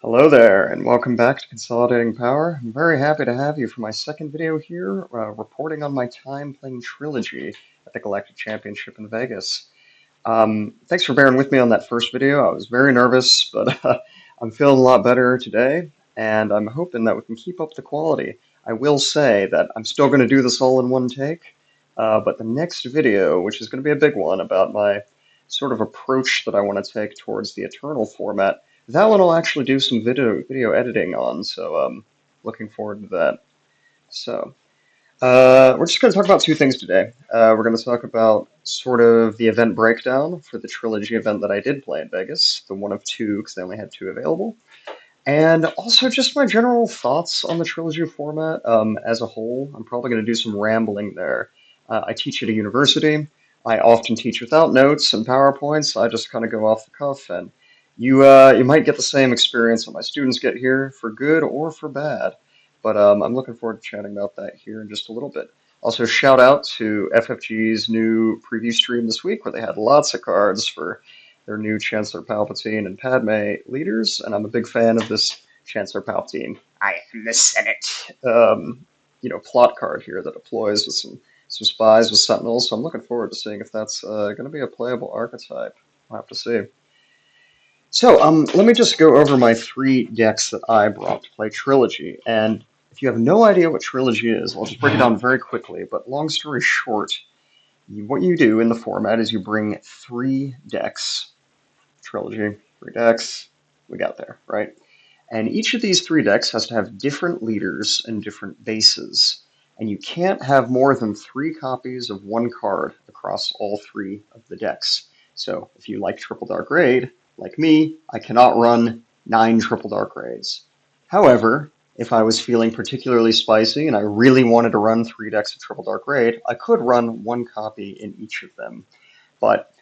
Hello there, and welcome back to Consolidating Power. I'm very happy to have you for my second video here, reporting on my time playing Trilogy at the Galactic Championship in Vegas. Thanks for bearing with me on that first video. I was very nervous, but I'm feeling a lot better today, and I'm hoping that we can keep up the quality. I will say that I'm still going to do this all in one take, but the next video, which is going to be a big one about my sort of approach that I want to take towards the Eternal format, that one I'll actually do some video editing on, so looking forward to that. So. We're just going to talk about two things today. We're going to talk about sort of the event breakdown for the Trilogy event that I did play in Vegas, the one of two, because they only had two available, and also just my general thoughts on the Trilogy format as a whole. I'm probably going to do some rambling there. I teach at a university. I often teach without notes and PowerPoints. I just kind of go off the cuff, and you might get the same experience that my students get here, for good or for bad. But I'm looking forward to chatting about that here in just a little bit. Also, shout out to FFG's new preview stream this week, where they had lots of cards for their new Chancellor Palpatine and Padme leaders, and I'm a big fan of this Chancellor Palpatine, I am the Senate, plot card here that deploys with some spies with Sentinels. So I'm looking forward to seeing if that's going to be a playable archetype. We'll have to see. So let me just go over my three decks that I brought to play Trilogy. And if you have no idea what Trilogy is, I'll just break it down very quickly. But long story short, what you do in the format is you bring three decks. Trilogy, three decks, we got there, right? And each of these three decks has to have different leaders and different bases. And you can't have more than three copies of one card across all three of the decks. So if you like Triple Dark Raid, like me, I cannot run 9 Triple Dark Raids. However, if I was feeling particularly spicy and I really wanted to run 3 decks of Triple Dark Raid, I could run one copy in each of them. But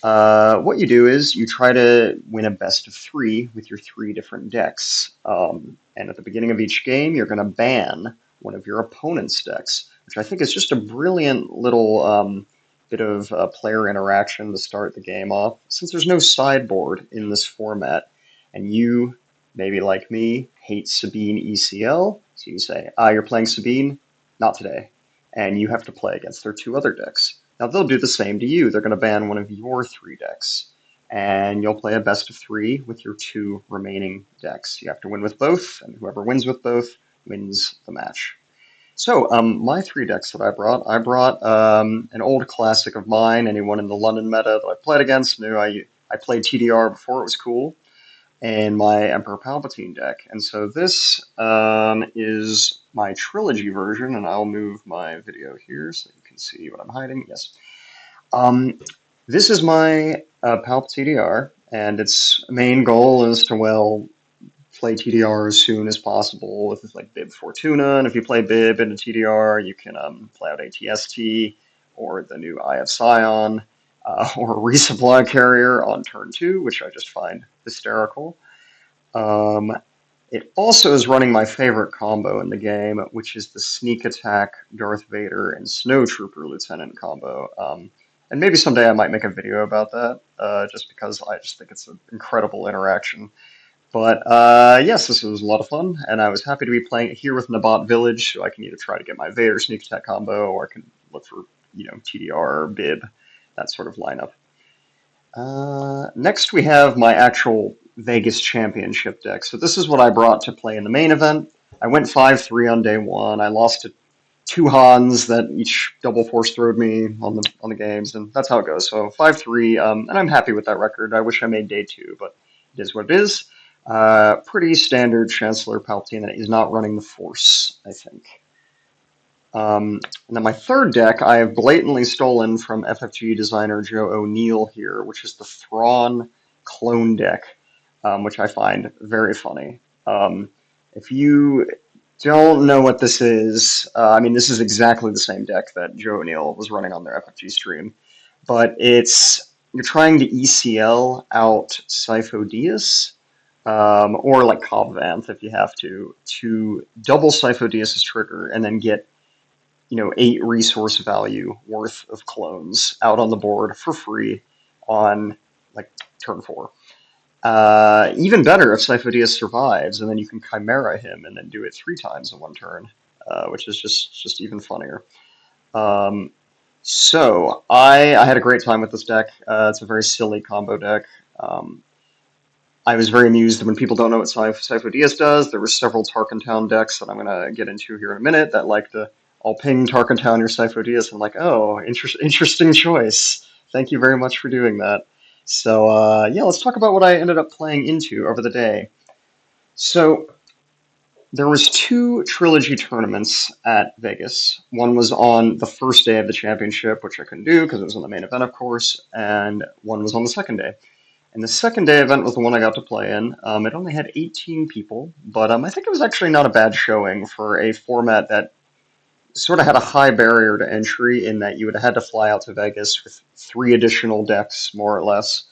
what you do is you try to win a best of 3 with your 3 different decks. And at the beginning of each game, you're going to ban one of your opponent's decks, which I think is just a brilliant little bit of player interaction to start the game off. Since there's no sideboard in this format, and you, maybe like me, hate Sabine ECL, so you say, you're playing Sabine? Not today. And you have to play against their 2 other decks. Now they'll do the same to you. They're going to ban one of your 3 decks, and you'll play a best of 3 with your 2 remaining decks. You have to win with both, and whoever wins with both wins the match. So my 3 decks that I brought an old classic of mine. Anyone in the London meta that I played against knew I played TDR before it was cool, and my Emperor Palpatine deck. And so this is my Trilogy version, and I'll move my video here so you can see what I'm hiding. Yes. This is my Palp TDR, and its main goal is to, well, play TDR as soon as possible with like Bib Fortuna, and if you play Bib into TDR, you can play out ATST, or the new Eye of Scion, or Resupply Carrier on turn 2, which I just find hysterical. It also is running my favorite combo in the game, which is the Sneak Attack Darth Vader and Snowtrooper Lieutenant combo. And maybe someday I might make a video about that, just because I just think it's an incredible interaction. But yes, this was a lot of fun, and I was happy to be playing it here with Nabat Village, so I can either try to get my Vader Sneak Attack combo, or I can look for, TDR or Bib, that sort of lineup. Next, we have my actual Vegas Championship deck. So this is what I brought to play in the main event. I went 5-3 on day 1. I lost to 2 Hans that each double force throwed me on the games, and that's how it goes. So 5-3, and I'm happy with that record. I wish I made day 2, but it is what it is. Pretty standard Chancellor Palpatine that he's not running the Force, I think. And then my third deck, I have blatantly stolen from FFG designer Joe O'Neill here, which is the Thrawn clone deck, which I find very funny. If you don't know what this is, I mean, this is exactly the same deck that Joe O'Neill was running on their FFG stream, but you're trying to ECL out Sifo Dyas, or like Cobb Vanth if you have to double Sifo Dyas' trigger and then get 8 resource value worth of clones out on the board for free on like turn 4. Even better if Sifo-Dyas survives, and then you can Chimera him and then do it 3 times in one turn, which is just even funnier. Um, so I had a great time with this deck. It's a very silly combo deck. Um, I was very amused that when people don't know what Sifo-Dyas does, there were several Tarkhan decks that I'm going to get into here in a minute that like to all ping Tarkhan your Sifo-Dyas. I'm like, oh, interesting choice. Thank you very much for doing that. So yeah, let's talk about what I ended up playing into over the day. So there was 2 Trilogy tournaments at Vegas. One was on the first day of the championship, which I couldn't do because it was on the main event, of course, and one was on the second day. And the second day event was the one I got to play in. It only had 18 people, but I think it was actually not a bad showing for a format that sort of had a high barrier to entry in that you would have had to fly out to Vegas with 3 additional decks, more or less.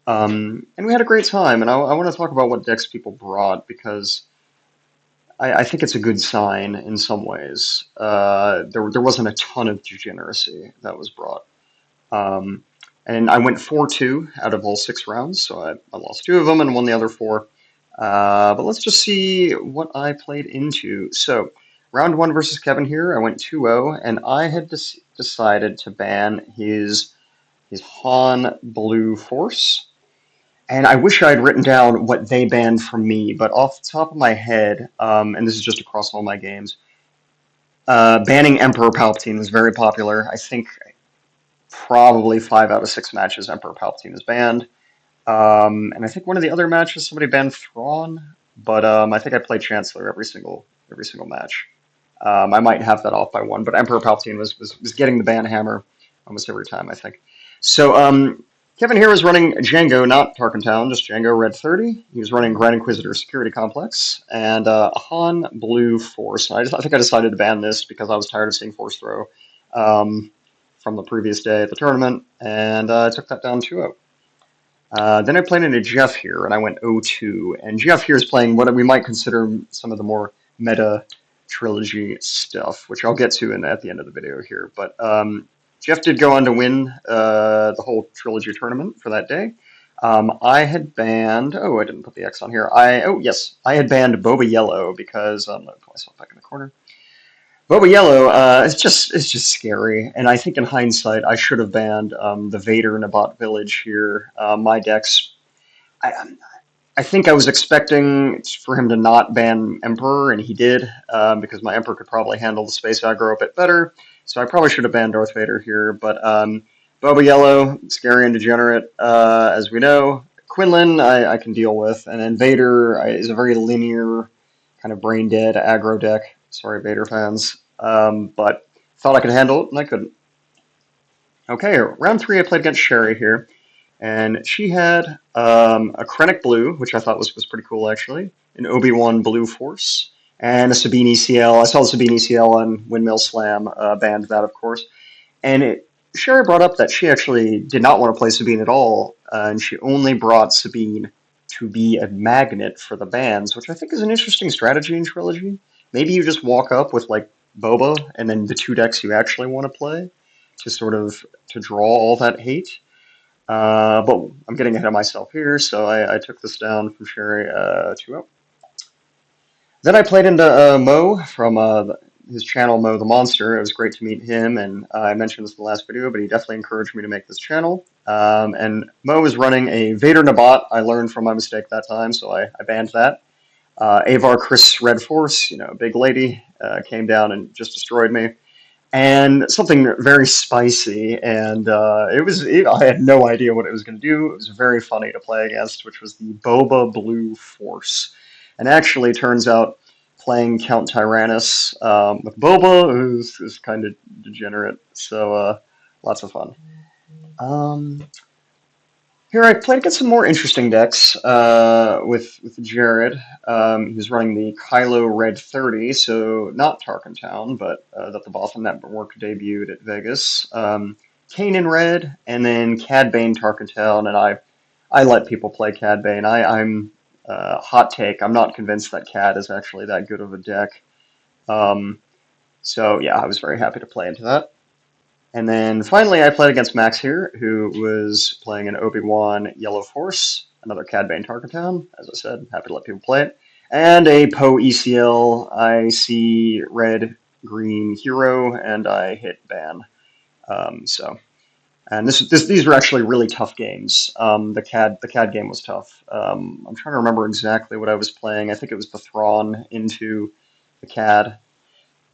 And we had a great time, and I want to talk about what decks people brought because I think it's a good sign in some ways. There wasn't a ton of degeneracy that was brought. Um, and I went 4-2 out of all 6 rounds, so I lost 2 of them and won the other 4. But let's just see what I played into. So, round 1 versus Kevin here, I went 2-0, and I had decided to ban his Han Blue Force. And I wish I had written down what they banned from me, but off the top of my head, and this is just across all my games, banning Emperor Palpatine was very popular. I think probably 5 out of 6 matches Emperor Palpatine is banned. And I think one of the other matches somebody banned Thrawn, but I think I played Chancellor every single match. I might have that off by 1, but Emperor Palpatine was getting the ban hammer almost every time, I think. So Kevin here was running Django, not Tarkhan, just Django Red 30. He was running Grand Inquisitor Security Complex and a Han Blue Force. I think I decided to ban this because I was tired of seeing Force Throw from the previous day at the tournament, and I took that down 2-0. Then I played into Jeff here, and I went 0-2. And Jeff here is playing what we might consider some of the more meta Trilogy stuff, which I'll get to at the end of the video here. But Jeff did go on to win the whole Trilogy tournament for that day. I had banned. Oh, I didn't put the X on here. Yes, I had banned Boba Yellow because I'm gonna put myself back in the corner. Boba Yellow, it's just scary, and I think in hindsight I should have banned the Vader Nabat Village here. My decks, I, I think I was expecting for him to not ban Emperor, and he did, because my Emperor could probably handle the space aggro a bit better. So I probably should have banned Darth Vader here, but Boba Yellow, scary and degenerate, as we know. Quinlan, I can deal with, and then Vader is a very linear, kind of brain dead aggro deck. Sorry, Vader fans, but thought I could handle it, and I couldn't. Okay, round 3, I played against Sherry here. And she had a Krennic Blue, which I thought was pretty cool, actually, an Obi-Wan Blue Force, and a Sabine ECL. I saw the Sabine ECL on Windmill Slam, banned that, of course. And Sherry brought up that she actually did not want to play Sabine at all, and she only brought Sabine to be a magnet for the bans, which I think is an interesting strategy in Trilogy. Maybe you just walk up with, like, Boba and then the 2 decks you actually want to play to sort of to draw all that hate. But I'm getting ahead of myself here, so I took this down from Sherry 2-0. Then I played into Mo from his channel, Mo the Monster. It was great to meet him, and I mentioned this in the last video, but he definitely encouraged me to make this channel. And Mo was running a Vader Nabat. I learned from my mistake that time, so I banned that. Avar Chris Red Force, big lady, came down and just destroyed me. And something very spicy, and I had no idea what it was going to do. It was very funny to play against, which was the Boba Blue Force. And actually, turns out playing Count Tyrannus with Boba is kind of degenerate, so lots of fun. Here I played against some more interesting decks with Jared. He was running the Kylo Red 30, so not Tarkhan, but that the Botham Network debuted at Vegas. Kanan Red, and then Cad Bane Tarkhan, and I let people play Cad Bane. I'm hot take. I'm not convinced that Cad is actually that good of a deck. So yeah, I was very happy to play into that. And then finally, I played against Max here, who was playing an Obi-Wan Yellow Force. another Cad Bane Tarkatown. As I said, happy to let people play it. And a Poe ECL. I see red, green hero, and I hit ban. So, and these were actually really tough games. The CAD game was tough. I'm trying to remember exactly what I was playing. I think it was the Thrawn into the CAD,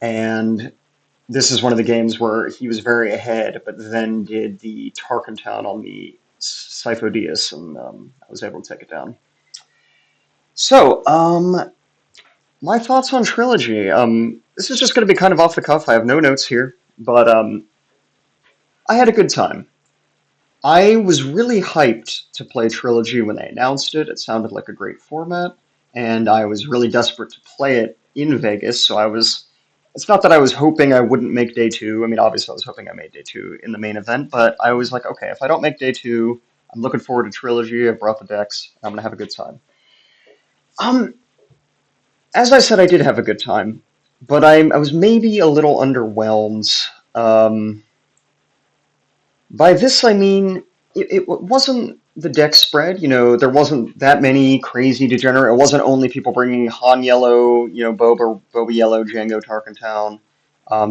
and this is one of the games where he was very ahead, but then did the Tarkentown on the Sifo-Dyas, and I was able to take it down. So, my thoughts on Trilogy. This is just going to be kind of off the cuff. I have no notes here, but I had a good time. I was really hyped to play Trilogy when they announced it. It sounded like a great format, and I was really desperate to play it in Vegas, so I was. It's not that I was hoping I wouldn't make day two. I mean, obviously, I was hoping I made day two in the main event, but I was like, okay, if I don't make day two, I'm looking forward to Trilogy. I brought the decks. I'm gonna have a good time. Um, as I said, I did have a good time, but I was maybe a little underwhelmed. Um, By this, I mean it wasn't the deck spread. There wasn't that many crazy degenerate. It wasn't only people bringing Han Yellow, Boba Yellow, Django Tarkentown.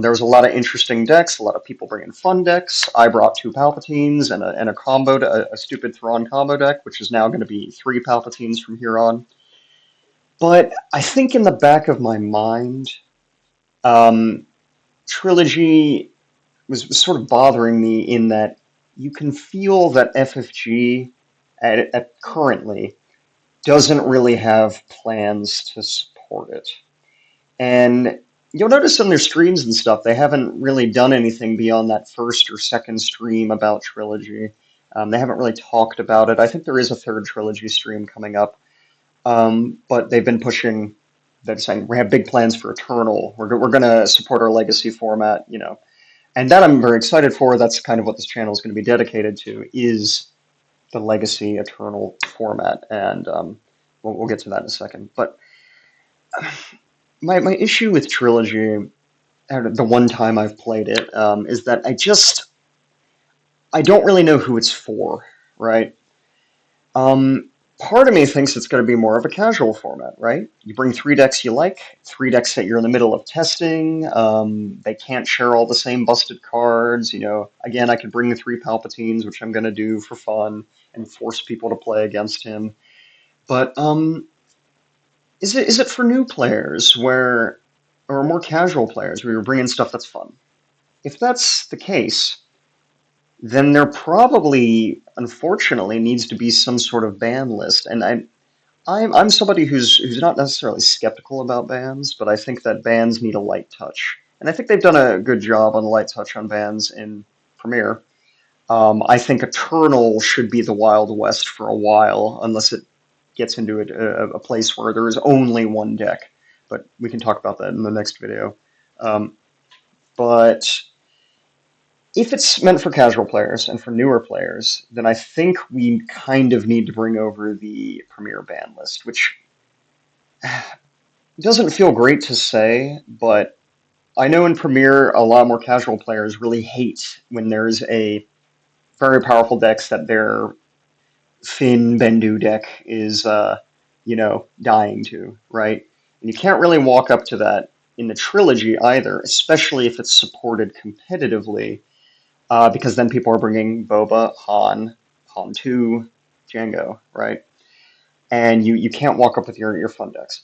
There was a lot of interesting decks. A lot of people bringing fun decks. I brought two Palpatines and a combo, a stupid Thrawn combo deck, which is now going to be three Palpatines from here on. But I think in the back of my mind, um, Trilogy was sort of bothering me in that you can feel that FFG currently doesn't really have plans to support it. And you'll notice on their streams and stuff, they haven't really done anything beyond that first or second stream about Trilogy. They haven't really talked about it. I think there is a third Trilogy stream coming up, but they've been pushing. They're saying we have big plans for Eternal. We're going to support our legacy format, and that I'm very excited for. That's kind of what this channel is going to be dedicated to, is the legacy Eternal format, and we'll get to that in a second. But my issue with Trilogy, the one time I've played it, is that I don't really know who it's for, right? Um, Part of me thinks it's going to be more of a casual format, right? You bring three decks you like, three decks that you're in the middle of testing. They can't share all the same busted cards. Again, I could bring the three Palpatines, which I'm going to do for fun, and force people to play against him. But is it for new players or more casual players where you're bringing stuff that's fun? If that's the case, then there probably, unfortunately, needs to be some sort of ban list. And I'm somebody who's not necessarily skeptical about bans, but I think that bans need a light touch. And I think they've done a good job on the light touch on bans in Premiere. I think Eternal should be the Wild West for a while, unless it gets into a place where there is only one deck. But we can talk about that in the next video. But if it's meant for casual players and for newer players, then I think we kind of need to bring over the Premier ban list, which doesn't feel great to say, but I know in Premier a lot more casual players really hate when there's a very powerful decks that their Finn Bendu deck is, dying to, right? And you can't really walk up to that in the Trilogy either, especially if it's supported competitively. Because then people are bringing Boba, Han 2, Django, right? And you can't walk up with your fun decks.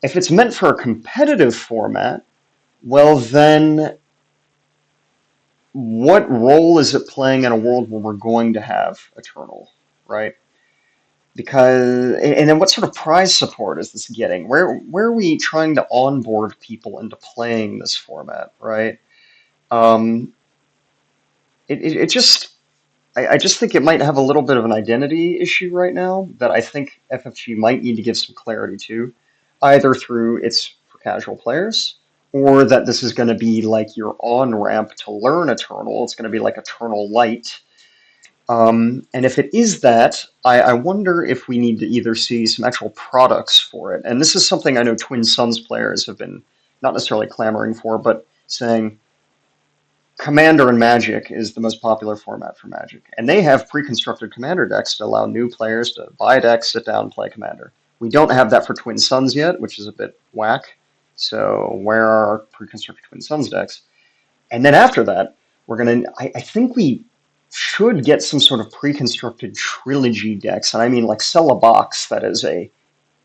If it's meant for a competitive format, well then, what role is it playing in a world where we're going to have Eternal, right? And then what sort of prize support is this getting? Where are we trying to onboard people into playing this format, right? Um, it just I just think it might have a little bit of an identity issue right now that I think FFG might need to give some clarity to, either through it's for casual players, or that this is going to be like your on-ramp to learn Eternal. It's going to be like Eternal Light. And if it is that, I wonder if we need to either see some actual products for it. And this is something I know Twin Suns players have been not necessarily clamoring for, but saying, Commander and Magic is the most popular format for Magic, and they have pre-constructed Commander decks to allow new players to buy a deck, sit down, play Commander. We don't have that for Twin Suns yet, which is a bit whack. So where are our pre-constructed Twin Suns decks? And then after that, we're gonna. I think we should get some sort of pre-constructed trilogy decks, and I mean like sell a box that is a,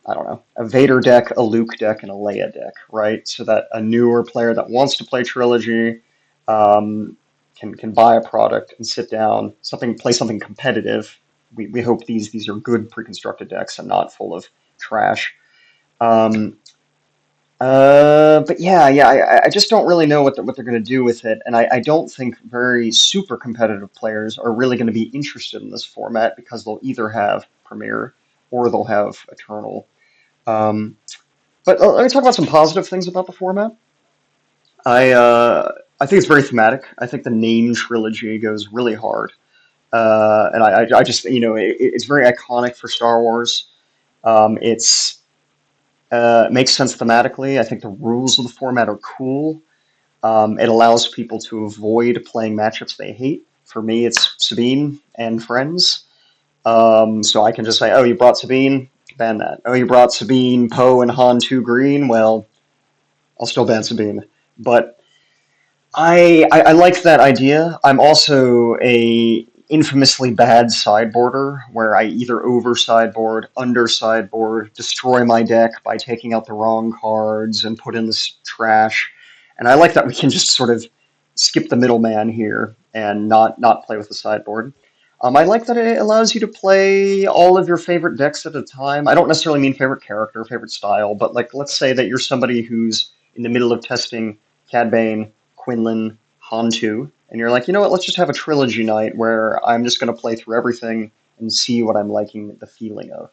I don't know, a Vader deck, a Luke deck, and a Leia deck, right? So that a newer player that wants to play Trilogy um, can buy a product and sit down, play something competitive. We hope these are good pre-constructed decks and not full of trash. Um, but yeah, I just don't really know what they're going to do with it, and I don't think very super competitive players are really going to be interested in this format because they'll either have Premier or they'll have Eternal. Um, but let me talk about some positive things about the format. I think it's very thematic. I think the name Trilogy goes really hard, and I just it's very iconic for Star Wars. It's makes sense thematically. I think the rules of the format are cool. It allows people to avoid playing matchups they hate. For me, it's Sabine and friends. So I can just say, oh, you brought Sabine, ban that. Oh, you brought Sabine, Poe, and Han 2 green. Well, I'll still ban Sabine. But I like that idea. I'm also a infamously bad sideboarder where I either over sideboard, under sideboard, destroy my deck by taking out the wrong cards and put in this trash. And I like that we can just sort of skip the middleman here and not play with the sideboard. I like that it allows you to play all of your favorite decks at a time. I don't necessarily mean favorite character, favorite style, but like let's say that you're somebody who's in the middle of testing Cad Bane, Quinlan, Hantu, and you're like, you know what, let's just have a trilogy night where I'm just going to play through everything and see what I'm liking the feeling of.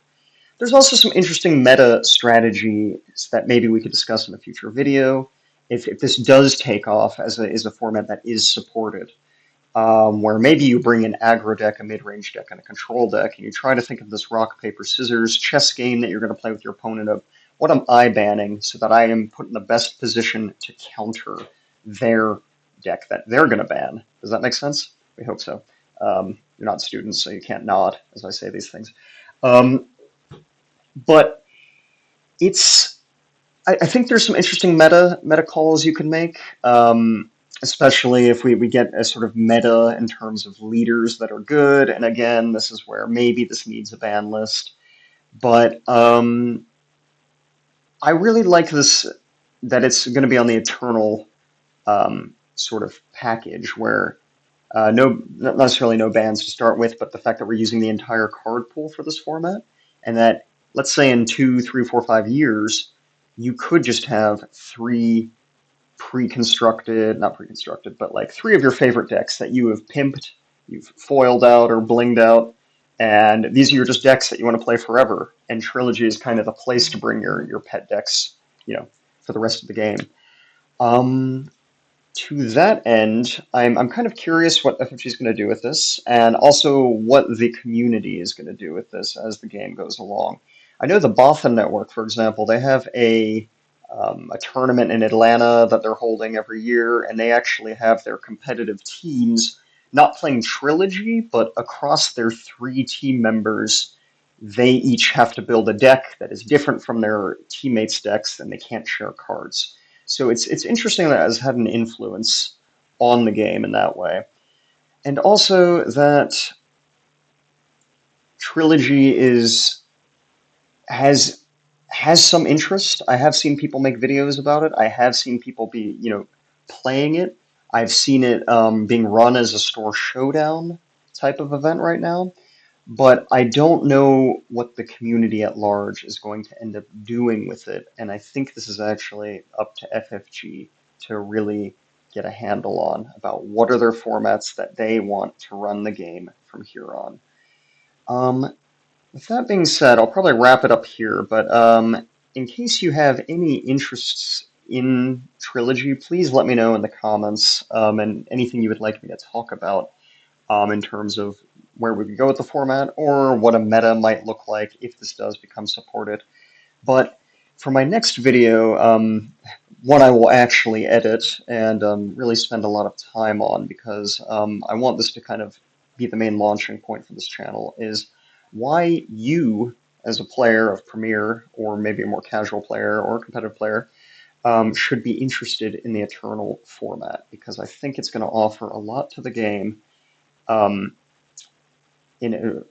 There's also some interesting meta strategies that maybe we could discuss in a future video if this does take off as a format that is supported, where maybe you bring an aggro deck, a mid-range deck, and a control deck, and you try to think of this rock, paper, scissors chess game that you're going to play with your opponent of what am I banning so that I am put in the best position to counter their deck that they're going to ban. Does that make sense? We hope so. You're not students, so you can't nod as I say these things. Um, but it's I think there's some interesting meta calls you can make, especially if we get a sort of meta in terms of leaders that are good. And again, this is where maybe this needs a ban list. But I really like this that it's going to be on the Eternal sort of package where not necessarily no bans to start with, but the fact that we're using the entire card pool for this format, and that let's say in 2, 3, 4, 5 years, you could just have three not pre-constructed, but like three of your favorite decks that you have pimped, you've foiled out or blinged out, and these are your just decks that you want to play forever. And Trilogy is kind of the place to bring your pet decks, for the rest of the game. Um, to that end, I'm kind of curious what FFG is going to do with this, and also what the community is going to do with this as the game goes along. I know the Bothan Network, for example, they have a tournament in Atlanta that they're holding every year, and they actually have their competitive teams not playing Trilogy, but across their three team members, they each have to build a deck that is different from their teammates' decks, and they can't share cards. So it's interesting that it has had an influence on the game in that way. And also that Trilogy has has some interest. I have seen people make videos about it. I have seen people be, playing it. I've seen it being run as a store showdown type of event right now. But I don't know what the community at large is going to end up doing with it, and I think this is actually up to FFG to really get a handle on about what are their formats that they want to run the game from here on. Um, with that being said, I'll probably wrap it up here, but in case you have any interests in Trilogy, please let me know in the comments, and anything you would like me to talk about in terms of where we could go with the format or what a meta might look like if this does become supported. But for my next video, one I will actually edit and really spend a lot of time on because I want this to kind of be the main launching point for this channel is why you, as a player of Premier or maybe a more casual player or a competitive player, should be interested in the Eternal format because I think it's going to offer a lot to the game. Um, in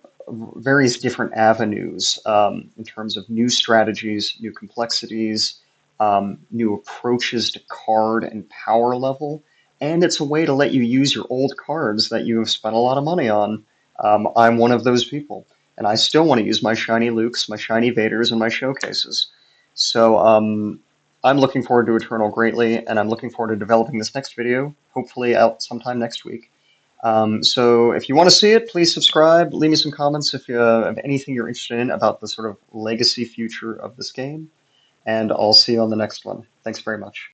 various different avenues in terms of new strategies, new complexities, new approaches to card and power level. And it's a way to let you use your old cards that you have spent a lot of money on. I'm one of those people, and I still want to use my shiny Lukes, my shiny Vaders, and my showcases. So I'm looking forward to Eternal greatly, and I'm looking forward to developing this next video, hopefully out sometime next week. So if you want to see it, please subscribe. Leave me some comments if you have anything you're interested in about the sort of legacy future of this game. And I'll see you on the next one. Thanks very much.